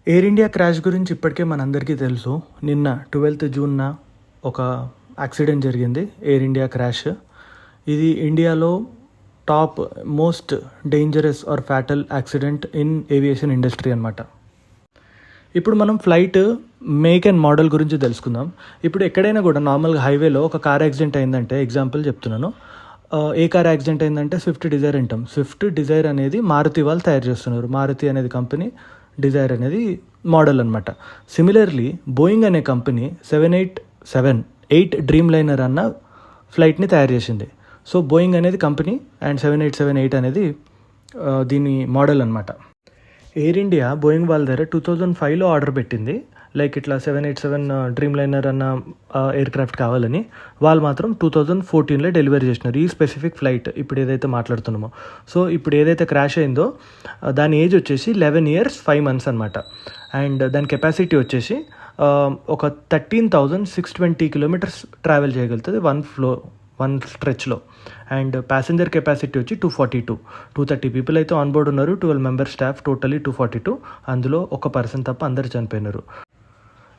Air India crash గురించి ఇప్పటికే మనందరికీ తెలుసు. నిన్న 12th జూన్న ఒక యాక్సిడెంట్ జరిగింది, ఎయిర్ ఇండియా క్రాష్. ఇది ఇండియాలో top most dangerous or fatal accident in aviation industry అనమాట. ఇప్పుడు మనం ఫ్లైట్ మేక్ అండ్ మోడల్ గురించి తెలుసుకుందాం. ఇప్పుడు ఎక్కడైనా కూడా నార్మల్గా హైవేలో ఒక కార్ యాక్సిడెంట్ అయిందంటే, ఎగ్జాంపుల్ చెప్తున్నాను, ఏ కార్ యాక్సిడెంట్ అయిందంటే స్విఫ్ట్ డిజైర్ అంటాం. స్విఫ్ట్ డిజైర్ అనేది మారుతి వాళ్ళు తయారు చేస్తున్నారు. మారుతి అనేది కంపెనీ, డిజైర్ అనేది మోడల్ అనమాట. సిమిలర్లీ బోయింగ్ అనే కంపెనీ 787 డ్రీమ్ లైనర్ అన్న ఫ్లైట్ని తయారు చేసింది. సో బోయింగ్ అనేది కంపెనీ అండ్ 7878 అనేది దీని మోడల్ అనమాట. ఎయిర్ ఇండియా బోయింగ్ వాళ్ళ దగ్గర 2005లో ఆర్డర్ పెట్టింది, లైక్ ఇట్లా 787 డ్రీమ్ లైనర్ అన్న ఎయిర్ క్రాఫ్ట్ కావాలని. వాళ్ళు మాత్రం 2014లో డెలివరీ చేసినారు ఈ స్పెసిఫిక్ ఫ్లైట్, ఇప్పుడు ఏదైతే మాట్లాడుతున్నామో. సో ఇప్పుడు ఏదైతే క్రాష్ అయిందో దాని ఏజ్ వచ్చేసి 11 years 5 months అనమాట. అండ్ దాని కెపాసిటీ వచ్చేసి ఒక 13,620 kilometers ట్రావెల్ చేయగలుగుతుంది వన్ స్ట్రెచ్లో. అండ్ ప్యాసింజర్ కెపాసిటీ వచ్చి 230 పీపుల్ అయితే ఆన్ బోర్డ్ ఉన్నారు. 12 members స్టాఫ్, టోటలీ 242. అందులో ఒక పర్సన్ తప్ప అందరు చనిపోయినారు.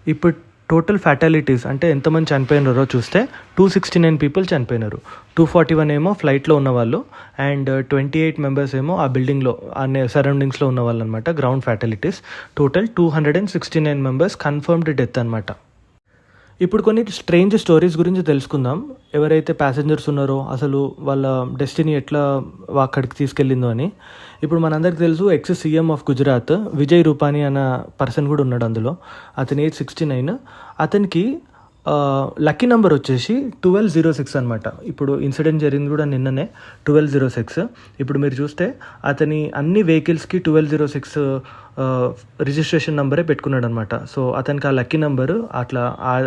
ఇప్పుడు టోటల్ ఫ్యాటాలిటీస్ అంటే ఎంతమంది చనిపోయినారో చూస్తే 269 people చనిపోయినారు. 241 ఏమో ఫ్లైట్లో ఉన్నవాళ్ళు అండ్ 28 members ఏమో ఆ బిల్డింగ్లో అనే సరౌండింగ్స్లో ఉన్నవాళ్ళు అనమాట. Ground fatalities. Total 269 members confirmed death అనమాట. ఇప్పుడు కొన్ని స్ట్రేంజ్ స్టోరీస్ గురించి తెలుసుకుందాం. ఎవరైతే ప్యాసింజర్స్ ఉన్నారో అసలు వాళ్ళ డెస్టినీ ఎట్లా అక్కడికి తీసుకెళ్ళిందో అని. ఇప్పుడు మనందరికి తెలుసు, ex CM of Gujarat Vijay Rupani అన్న పర్సన్ కూడా ఉన్నాడు అందులో. అతని ఏజ్ 69. అతనికి లక్కీ నెంబర్ వచ్చేసి 1206 అనమాట. ఇప్పుడు ఇన్సిడెంట్ జరిగింది కూడా నిన్ననే, 1206. ఇప్పుడు మీరు చూస్తే అతని అన్ని వెహికల్స్కి 1206 రిజిస్ట్రేషన్ నెంబరే పెట్టుకున్నాడు అనమాట. సో అతనికి ఆ లక్కీ నెంబరు అట్లా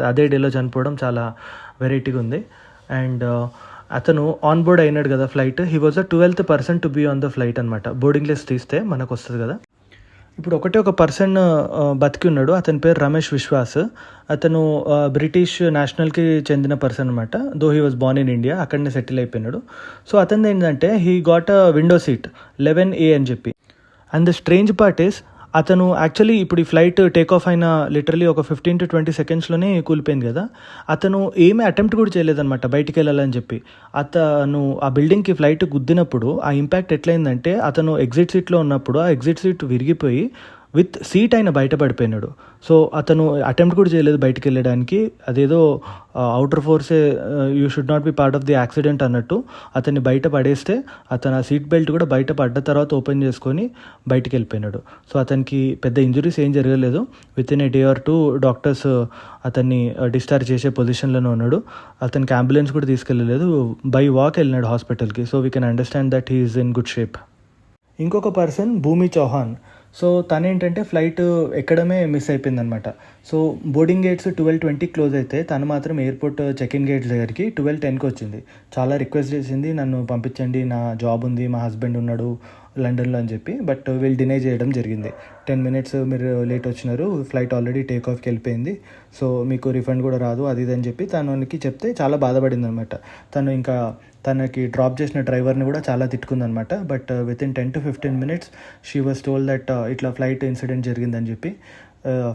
అదే డేలో చనిపోవడం చాలా వెరైటీగా ఉంది. అండ్ అతను ఆన్ బోర్డ్ అయినాడు కదా flight. He was the 12th person to be on the flight అనమాట. బోర్డింగ్ లిస్ట్ తీస్తే మనకు వస్తుంది కదా. ఇప్పుడు ఒక పర్సన్ బతికి ఉన్నాడు, అతని పేరు రమేష్ విశ్వాస్. అతను బ్రిటిష్ నేషనల్కి చెందిన పర్సన్ అనమాట. Though he was Born in India, అక్కడనే సెటిల్ అయిపోయినాడు. సో అతను ఏంటంటే he got a window seat 11A అని చెప్పి. And the strange part is, అతను యాక్చువల్లీ ఇప్పుడు ఈ ఫ్లైట్ టేక్ ఆఫ్ అయిన లిటరలీ ఒక 15 to 20 secondsలోనే కూలిపోయింది కదా. అతను ఏమీ అటెంప్ట్ కూడా చేయలేదన్నమాట బయటికి వెళ్ళాలని చెప్పి. అతను ఆ బిల్డింగ్కి ఫ్లైట్ గుద్దినప్పుడు ఆ ఇంపాక్ట్ ఎట్లయిందంటే, అతను ఎగ్జిట్ సీట్లో ఉన్నప్పుడు ఆ ఎగ్జిట్ సీట్ విరిగిపోయి విత్ సీట్ ఆయన బయటపడిపోయినాడు. సో అతను అటెంప్ట్ కూడా చేయలేదు బయటికి వెళ్ళడానికి. అదేదో అవుటర్ ఫోర్సే, you should not be part of the accident అన్నట్టు అతన్ని బయట పడేస్తే అతను ఆ సీట్ బెల్ట్ కూడా బయట పడ్డ తర్వాత ఓపెన్ చేసుకొని బయటికి వెళ్ళిపోయినాడు. సో అతనికి పెద్ద ఇంజురీస్ ఏం జరగలేదు. With in a day or 2 doctors అతన్ని డిశ్చార్జ్ చేసే పొజిషన్లోనే ఉన్నాడు. అతనికి అంబులెన్స్ కూడా తీసుకెళ్ళలేదు, బై వాక్ వెళ్ళినాడు హాస్పిటల్కి. So we can understand that he is in good shape. ఇంకొక పర్సన్ భూమి చౌహాన్. సో తనేంటంటే ఫ్లైట్ ఎక్కడమే మిస్ అయిపోయిందనమాట. సో బోర్డింగ్ గేట్స్ 12:20 క్లోజ్ అయితే తను మాత్రం ఎయిర్పోర్ట్ చెక్ ఇన్ గేట్స్ దగ్గరికి 12:10 వచ్చింది. చాలా రిక్వెస్ట్ చేసింది, నన్ను పంపించండి, నా జాబ్ ఉంది, మా హస్బెండ్ ఉన్నాడు లండన్లో అని చెప్పి. బట్ వీళ్ళు డినై చేయడం జరిగింది. 10 minutes మీరు లేట్ వచ్చినారు, ఫ్లైట్ ఆల్రెడీ టేక్ ఆఫ్కి వెళ్ళిపోయింది, సో మీకు రిఫండ్ కూడా రాదు, అది ఇది అని చెప్పి తనకి చెప్తే చాలా బాధపడింది అనమాట. తను ఇంకా తనకి డ్రాప్ చేసిన డ్రైవర్ని కూడా చాలా తిట్టుకుందనమాట. But within 10 to 15 minutes she was told that ఇట్లా ఫ్లైట్ ఇన్సిడెంట్ జరిగిందని చెప్పి.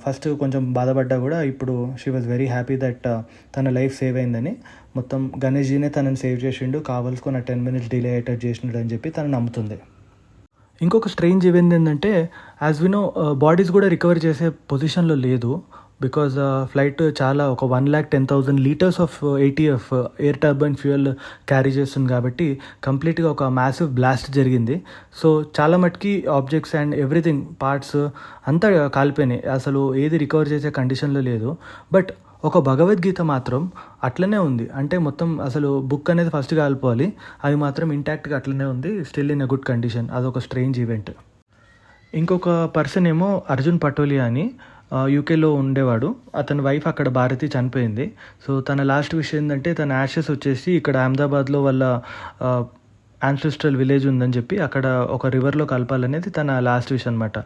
ఫస్ట్ కొంచెం బాధపడ్డా కూడా ఇప్పుడు she was very happy that తన లైఫ్ సేవ్ అయిందని. మొత్తం గణేష్జీనే తనని సేవ్ చేసిండు, కావాల్సుకున్న 10 minutes డిలే అయ్యేటట్టు చేసినాడు అని చెప్పి తను నమ్ముతుంది. ఇంకొక స్ట్రేంజ్ ఈవెంట్ ఏంటంటే, యాజ్ వి నో, బాడీస్ కూడా రికవర్ చేసే పొజిషన్లో లేదు. బికాజ్ ఫ్లైట్ చాలా ఒక 110,000 liters of ATF air turbine fuel carry చేస్తుంది కాబట్టి కంప్లీట్గా ఒక మ్యాసివ్ బ్లాస్ట్ జరిగింది. సో చాలా మటుకి ఆబ్జెక్ట్స్ అండ్ ఎవ్రీథింగ్ పార్ట్స్ అంతా కాలిపోయినాయి. అసలు ఏది రికవర్ చేసే కండిషన్లో లేదు. బట్ ఒక భగవద్గీత మాత్రం అట్లనే ఉంది. అంటే మొత్తం అసలు బుక్ అనేది ఫస్ట్ కాలిపోవాలి, అది మాత్రం ఇంటాక్ట్గా అట్లనే ఉంది, still in a good condition. అదొక స్ట్రేంజ్ ఈవెంట్. ఇంకొక పర్సన్ ఏమో అర్జున్ పటోలియా అని, యూకేలో ఉండేవాడు. అతని వైఫ్ అక్కడ భారతి చనిపోయింది. సో తన లాస్ట్ విషయం ఏంటంటే, తన యాషెస్ వచ్చేసి ఇక్కడ అహ్మదాబాద్లో వాళ్ళ యాన్సెస్ట్రల్ విలేజ్ ఉందని చెప్పి అక్కడ ఒక రివర్లో కలపాలనేది తన లాస్ట్ విష్ అనమాట.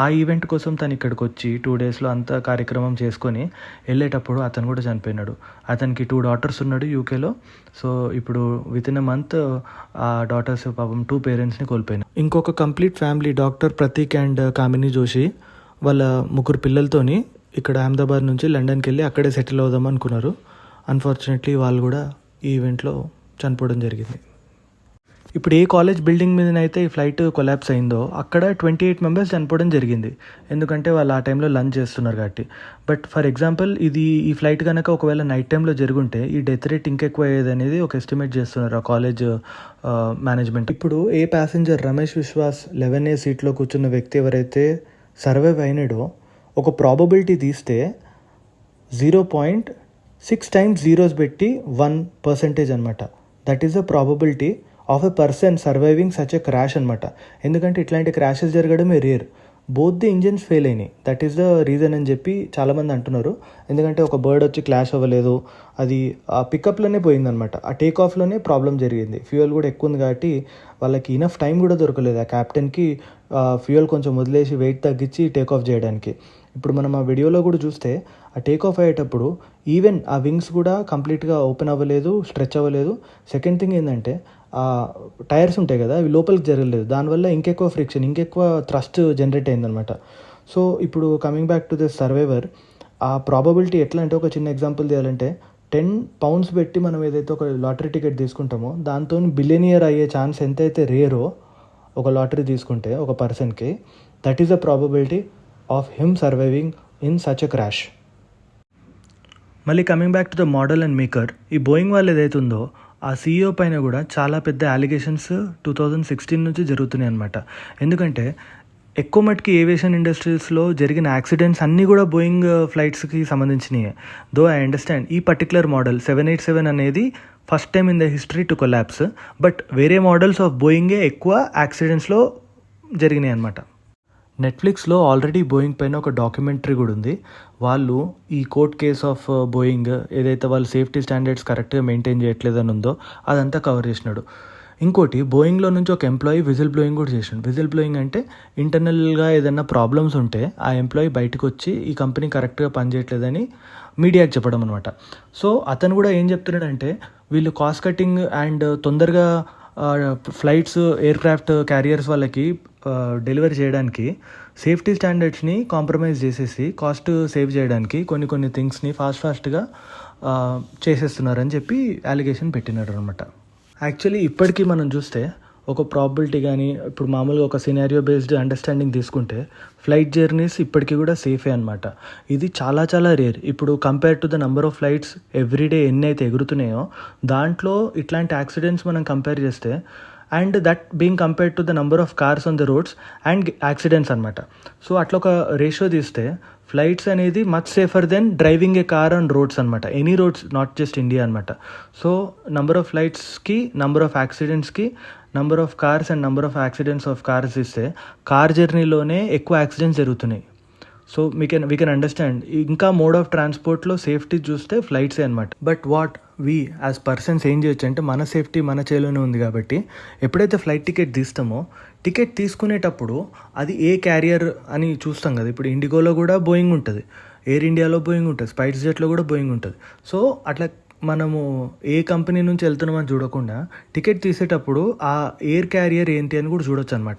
ఆ ఈవెంట్ కోసం తను ఇక్కడికి వచ్చి 2 daysలో అంత కార్యక్రమం చేసుకొని వెళ్ళేటప్పుడు అతను కూడా చనిపోయినాడు. అతనికి 2 daughters ఉన్నాడు యూకేలో. సో ఇప్పుడు విత్ ఇన్ ఎ మంత్ ఆ డాటర్స్ పాపం 2 parents కోల్పోయినారు. ఇంకొక complete family, doctor Prateek and Kamini Joshi, వాళ్ళ 3 పిల్లలతోని ఇక్కడ అహ్మదాబాద్ నుంచి లండన్కి వెళ్ళి అక్కడే సెటిల్ అవుదాం అనుకున్నారు. అన్ఫార్చునేట్లీ వాళ్ళు కూడా ఈ ఈవెంట్లో చనిపోవడం జరిగింది. ఇప్పుడు ఏ కాలేజ్ బిల్డింగ్ మీదనైతే ఈ ఫ్లైట్ కొలాప్స్ అయిందో అక్కడ 28 మెంబర్స్ చనిపోవడం జరిగింది. ఎందుకంటే వాళ్ళు ఆ టైంలో లంచ్ చేస్తున్నారు కాబట్టి. బట్ ఫర్ ఎగ్జాంపుల్ ఈ ఫ్లైట్ కనుక ఒకవేళ నైట్ టైంలో జరుగుంటే ఈ డెత్ రేట్ ఇంకెక్కువ అయ్యేది అనేది ఒక ఎస్టిమేట్ చేస్తున్నారు ఆ కాలేజ్ మేనేజ్మెంట్. ఇప్పుడు ఏ ప్యాసింజర్ రమేష్ విశ్వాస్ 11A సీట్లో కూర్చున్న వ్యక్తి ఎవరైతే సర్వైవ్ అయినాడో ఒక ప్రాబబిలిటీ తీస్తే 0.6 టైమ్స్ జీరోస్ పెట్టి 1% అనమాట. That is the probability of a person surviving such a crash అనమాట. ఎందుకంటే ఇట్లాంటి క్రాషెస్ జరగడమే rare. Both the engines fail అయినాయి. దట్ ఈస్ ద రీజన్ అని చెప్పి చాలామంది అంటున్నారు. ఎందుకంటే ఒక బర్డ్ వచ్చి క్లాష్ అవ్వలేదు, అది ఆ పికప్లోనే పోయిందనమాట. ఆ టేక్ ఆఫ్లోనే ప్రాబ్లం జరిగింది. ఫ్యూయల్ కూడా ఎక్కువ ఉంది కాబట్టి వాళ్ళకి ఇనఫ్ టైం కూడా దొరకలేదు ఆ క్యాప్టెన్కి ఫ్యూయల్ కొంచెం వదిలేసి వెయిట్ తగ్గించి టేక్ ఆఫ్ చేయడానికి. ఇప్పుడు మనం ఆ వీడియోలో కూడా చూస్తే ఆ టేక్ ఆఫ్ అయ్యేటప్పుడు ఈవెన్ ఆ వింగ్స్ కూడా కంప్లీట్గా ఓపెన్ అవ్వలేదు, స్ట్రెచ్ అవ్వలేదు. సెకండ్ థింగ్ ఏంటంటే ఆ టైర్స్ ఉంటాయి కదా, అవి లోపలికి జరగలేదు. దానివల్ల ఇంకెక్కువ ఫ్రిక్షన్, ఇంకెక్కువ థ్రస్ట్ జనరేట్ అయిందనమాట. సో ఇప్పుడు coming back to this survivor, ఆ ప్రాబబిలిటీ ఎట్లా అంటే ఒక చిన్న ఎగ్జాంపుల్ తీయాలంటే 10 pounds పెట్టి మనం ఏదైతే ఒక లాటరీ టికెట్ తీసుకుంటామో దాంతో బిలియనియర్ అయ్యే ఛాన్స్ ఎంతైతే రేరో ఒక లాటరీ తీసుకుంటే ఒక పర్సన్కి, that is the probability of him surviving in such a crash. మళ్ళీ coming back to the model and maker, ఈ బోయింగ్ వాళ్ళు ఏదైతే ఉందో ఆ సీఈఓ పైన కూడా చాలా పెద్ద అలిగేషన్స్ 2016 నుంచి జరుగుతున్నాయి అనమాట. ఎందుకంటే ఎక్కువ మటుకి ఏవియేషన్ ఇండస్ట్రీస్లో జరిగిన యాక్సిడెంట్స్ అన్నీ కూడా బోయింగ్ ఫ్లైట్స్కి సంబంధించినవి. దో ఐ అండర్స్టాండ్ ఈ పర్టికులర్ మోడల్ 787 అనేది first time in the history to collapse. But వేరే మోడల్స్ ఆఫ్ బోయింగే ఎక్కువ యాక్సిడెంట్స్లో జరిగినాయి అనమాట. నెట్ఫ్లిక్స్లో ఆల్రెడీ బోయింగ్ పైన ఒక డాక్యుమెంటరీ కూడా ఉంది. వాళ్ళు ఈ కోర్ట్ కేస్ ఆఫ్ బోయింగ్ ఏదైతే వాళ్ళు సేఫ్టీ స్టాండర్డ్స్ కరెక్ట్గా మెయింటైన్ చేయట్లేదని ఉందో అదంతా కవర్ చేసినాడు. ఇంకోటి బోయింగ్లో నుంచి ఒక ఎంప్లాయీ విజిల్ బ్లోయింగ్ కూడా చేసినాడు. విజిల్ బ్లోయింగ్ అంటే ఇంటర్నల్గా ఏదైనా ప్రాబ్లమ్స్ ఉంటే ఆ ఎంప్లాయీ బయటకు వచ్చి ఈ కంపెనీ కరెక్ట్గా పనిచేయట్లేదని మీడియాకి చెప్పడం అనమాట. సో అతను కూడా ఏం చెప్తున్నాడంటే వీళ్ళు కాస్ట్ కటింగ్ అండ్ తొందరగా ఫ్లైట్స్ ఎయిర్ క్రాఫ్ట్ క్యారియర్స్ వాళ్ళకి డెలివరీ చేయడానికి సేఫ్టీ స్టాండర్డ్స్ని కాంప్రమైజ్ చేసేసి కాస్ట్ సేవ్ చేయడానికి కొన్ని థింగ్స్ని ఫాస్ట్గా చేసేస్తున్నారని చెప్పి అలిగేషన్ పెట్టినారు అనమాట. యాక్చువల్లీ ఇప్పటికీ మనం చూస్తే ఒక ప్రాబిలిటీ కానీ ఇప్పుడు మామూలుగా ఒక సినారియో బేస్డ్ అండర్స్టాండింగ్ తీసుకుంటే ఫ్లైట్ జర్నీస్ ఇప్పటికీ కూడా సేఫే అనమాట. ఇది చాలా చాలా రేర్. ఇప్పుడు compare to the number of flights everyday ఎన్ని అయితే ఎగురుతున్నాయో దాంట్లో ఇట్లాంటి యాక్సిడెంట్స్ మనం కంపేర్ చేస్తే and that being compared to the number of cars on the roads and accidents అనమాట. సో అట్లా ఒక రేషియో తీస్తే ఫ్లైట్స్ అనేది much safer than driving a car on roads అనమాట. Any roads, not just India అనమాట. So number of ఫ్లైట్స్కి, number of యాక్సిడెంట్స్కి, number of cars and number of accidents of cars ఇస్తే కార్ జర్నీలోనే ఎక్కువ యాక్సిడెంట్స్ జరుగుతున్నాయి. సో వీ కెన్ అండర్స్టాండ్ ఇంకా mode of ట్రాన్స్పోర్ట్లో సేఫ్టీ చూస్తే ఫ్లైట్సే అనమాట. But what we as persons ఏం చేయొచ్చు అంటే మన సేఫ్టీ మన చేలోనే ఉంది కాబట్టి ఎప్పుడైతే ఫ్లైట్ టికెట్ తీస్తామో టికెట్ తీసుకునేటప్పుడు అది ఏ క్యారియర్ అని చూస్తాం కదా. ఇప్పుడు ఇండిగోలో కూడా బోయింగ్ ఉంటుంది, ఎయిర్ ఇండియాలో బోయింగ్ ఉంటుంది, స్పైస్ జెట్లో కూడా బోయింగ్ ఉంటుంది. సో అట్లా మనము ఏ కంపెనీ నుంచి వెళ్తున్నామని చూడకుండా టికెట్ తీసేటప్పుడు ఆ ఎయిర్ క్యారియర్ ఏంటి అని కూడా చూడొచ్చు అనమాట.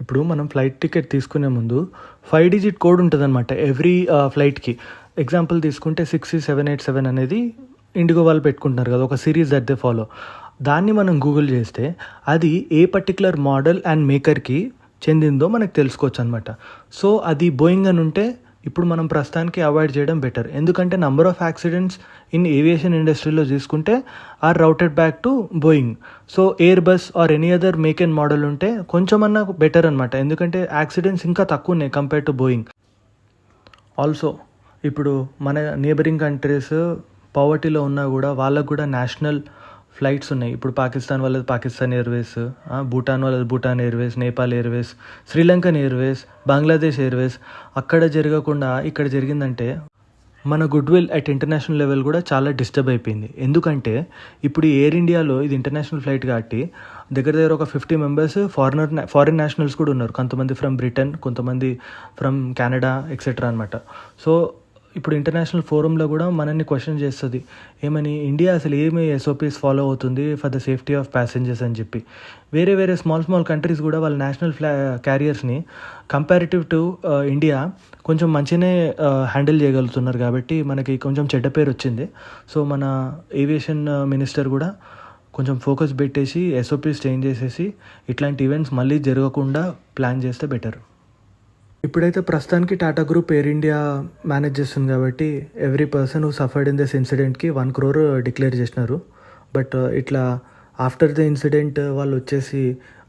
ఇప్పుడు మనం ఫ్లైట్ టికెట్ తీసుకునే ముందు 5 digit కోడ్ ఉంటుంది అనమాట ఎవ్రీ ఫ్లైట్కి. ఎగ్జాంపుల్ తీసుకుంటే 60787 అనేది ఇండిగో వాళ్ళు పెట్టుకుంటున్నారు కదా, ఒక సిరీస్ దట్ దే ఫాలో. దాన్ని మనం గూగుల్ చేస్తే అది ఏ పర్టికులర్ మోడల్ అండ్ మేకర్కి చెందిందో మనకు తెలుసుకోవచ్చు అనమాట. సో అది బోయింగ్ అని ఉంటే ఇప్పుడు మనం ప్రస్తుతానికి అవాయిడ్ చేయడం బెటర్. ఎందుకంటే number of accidents in aviation ఇండస్ట్రీలో తీసుకుంటే are routed back to Boeing. So airbus or any other make and model ఉంటే కొంచెమన్నా బెటర్ అనమాట. ఎందుకంటే యాక్సిడెంట్స్ ఇంకా తక్కువ ఉన్నాయి కంపేర్ టు బోయింగ్. ఆల్సో ఇప్పుడు మన నేబరింగ్ కంట్రీస్ పవర్టీలో ఉన్నా కూడా వాళ్ళకు కూడా నేషనల్ ఫ్లైట్స్ ఉన్నాయి. ఇప్పుడు పాకిస్తాన్ వాళ్ళది పాకిస్తాన్ ఎయిర్వేస్, భూటాన్ వాళ్ళది Bhutan Airways, Nepal Airways, Sri Lankan Airways, Bangladesh Airways. అక్కడ జరగకుండా ఇక్కడ జరిగిందంటే మన good will at international level కూడా చాలా డిస్టర్బ్ అయిపోయింది. ఎందుకంటే ఇప్పుడు ఎయిర్ ఇండియాలో ఇది ఇంటర్నేషనల్ ఫ్లైట్ కాబట్టి దగ్గర ఒక 50 members ఫారిన్ నేషనల్స్ కూడా ఉన్నారు. కొంతమంది ఫ్రమ్ బ్రిటన్, కొంతమంది ఫ్రమ్ కెనడా ఎక్సెట్రా అనమాట. సో ఇప్పుడు ఇంటర్నేషనల్ ఫోరంలో కూడా మనల్ని క్వశ్చన్ చేస్తుంది, ఏమని, ఇండియా అసలు ఏమి ఎస్ఓపీస్ ఫాలో అవుతుంది for the safety of passengers అని చెప్పి. వేరే స్మాల్ కంట్రీస్ కూడా వాళ్ళ నేషనల్ క్యారియర్స్ని కంపారిటివ్ టు ఇండియా కొంచెం మంచిగానే హ్యాండిల్ చేయగలుగుతున్నారు కాబట్టి మనకి కొంచెం చెడ్డ పేరు వచ్చింది. సో మన ఏవియేషన్ మినిస్టర్ కూడా కొంచెం ఫోకస్ పెట్టేసి ఎస్ఓపీస్ చేంజ్ చేసేసి ఇట్లాంటి ఈవెంట్స్ మళ్ళీ జరగకుండా ప్లాన్ చేస్తే బెటర్. ఇప్పుడైతే ప్రస్తుతానికి Tata group Air India manage చేస్తుంది కాబట్టి every person who suffered in this ఇన్సిడెంట్కి 1 crore డిక్లేర్ చేసినారు. బట్ ఇట్లా ఆఫ్టర్ ద ఇన్సిడెంట్ వాళ్ళు వచ్చేసి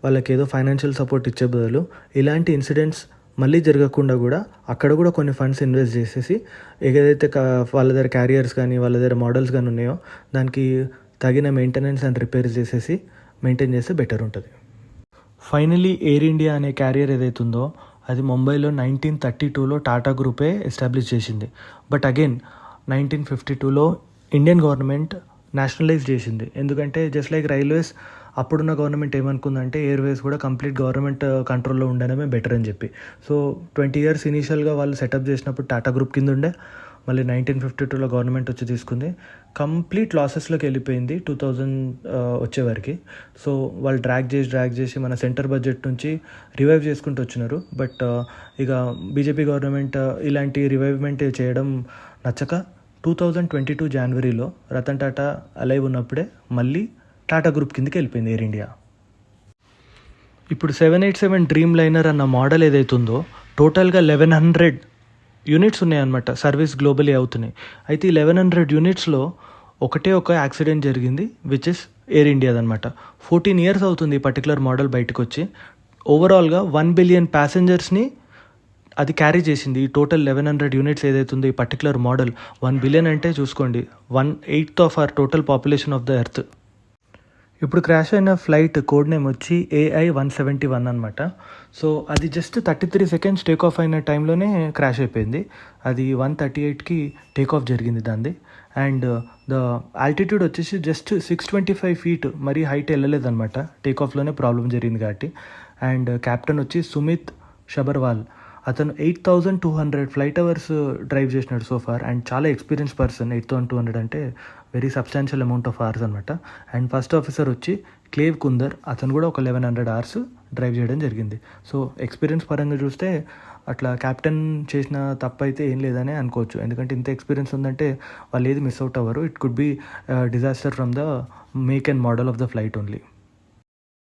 వాళ్ళకి ఏదో ఫైనాన్షియల్ సపోర్ట్ ఇచ్చే బదులు ఇలాంటి ఇన్సిడెంట్స్ మళ్ళీ జరగకుండా కూడా అక్కడ కూడా కొన్ని ఫండ్స్ ఇన్వెస్ట్ చేసేసి ఏదైతే వాళ్ళ దగ్గర క్యారియర్స్ కానీ వాళ్ళ దగ్గర మోడల్స్ కానీ ఉన్నాయో దానికి తగిన మెయింటెనెన్స్ అండ్ రిపేర్స్ చేసేసి మెయింటైన్ చేస్తే బెటర్ ఉంటుంది. ఫైనలీ ఎయిర్ ఇండియా అనే క్యారియర్ ఏదైతుందో అది ముంబైలో 1932లో టాటా గ్రూపే ఎస్టాబ్లిష్ చేసింది. బట్ అగైన్ 1952లో ఇండియన్ గవర్నమెంట్ నేషనలైజ్ చేసింది. ఎందుకంటే జస్ట్ లైక్ రైల్వేస్ అప్పుడున్న గవర్నమెంట్ ఏమనుకుందంటే ఎయిర్వేస్ కూడా కంప్లీట్ గవర్నమెంట్ కంట్రోల్లో ఉండడమే బెటర్ అని చెప్పి. సో 20 years ఇనీషియల్గా వాళ్ళు సెటప్ చేసినప్పుడు టాటా గ్రూప్ కింద ఉండే, మళ్ళీ 1952లో గవర్నమెంట్ వచ్చి తీసుకుంది. కంప్లీట్ లాసెస్లోకి వెళ్ళిపోయింది 2000 వచ్చేవరకు. సో వాళ్ళు డ్రాగ్ చేసి మన సెంటర్ బడ్జెట్ నుంచి రివైవ్ చేసుకుంటూ వచ్చినారు. బట్ ఇక బీజేపీ గవర్నమెంట్ ఇలాంటి రివైవ్మెంట్ చేయడం నచ్చక 2022 జనవరిలో రతన్ టాటా అలైవ్ ఉన్నప్పుడే మళ్ళీ టాటా గ్రూప్ కిందకి వెళ్ళిపోయింది ఎయిర్ ఇండియా. ఇప్పుడు 787 డ్రీమ్ లైనర్ అన్న మోడల్ ఏదైతుందో టోటల్గా 1100 యూనిట్స్ ఉన్నాయన్నమాట, సర్వీస్ గ్లోబలీ అవుతున్నాయి. అయితే ఈ 1100 యూనిట్స్లో ఒక యాక్సిడెంట్ జరిగింది విచ్ ఇస్ ఎయిర్ ఇండియాదనమాట. 14 years అవుతుంది ఈ పర్టికులర్ మోడల్ బయటకు వచ్చి. ఓవరాల్గా 1 billion ప్యాసింజర్స్ని అది క్యారీ చేసింది. ఈ టోటల్ 1100 యూనిట్స్ ఏదైతుందో ఈ పర్టికులర్ మోడల్ 1 billion అంటే చూసుకోండి, 1/8 of our total population of the earth. ఇప్పుడు క్రాష్ అయిన ఫ్లైట్ కోడ్ నేమ్ వచ్చి AI-171 అనమాట. సో అది జస్ట్ 33 seconds టేక్ ఆఫ్ అయిన టైంలోనే క్రాష్ అయిపోయింది. అది 1:38కి టేక్ ఆఫ్ జరిగింది దాన్ని. అండ్ ద ఆల్టిట్యూడ్ వచ్చేసి జస్ట్ 625 feet, మరీ హైట్ వెళ్ళలేదన్నమాట, టేక్ ఆఫ్లోనే ప్రాబ్లం జరిగింది కాబట్టి. అండ్ కెప్టెన్ వచ్చి సుమిత్ షబర్వాల్, అతను 8200 ఫ్లైట్ అవర్స్ డ్రైవ్ చేసినాడు సో ఫార్. అండ్ చాలా ఎక్స్పీరియన్స్ పర్సన్. 8200 అంటే very substantial amount of hours అనమాట. అండ్ ఫస్ట్ ఆఫీసర్ వచ్చి క్లేవ్ కుందర్, అతను కూడా ఒక 1100 hours డ్రైవ్ చేయడం జరిగింది. సో ఎక్స్పీరియన్స్ పరంగా చూస్తే అట్లా క్యాప్టెన్ చేసిన తప్పు అయితే ఏం లేదనే అనుకోవచ్చు. ఎందుకంటే ఇంత ఎక్స్పీరియన్స్ ఉందంటే వాళ్ళు ఏది మిస్ అవుట్ అవ్వరు. It could be disaster from the make and model of the flight only.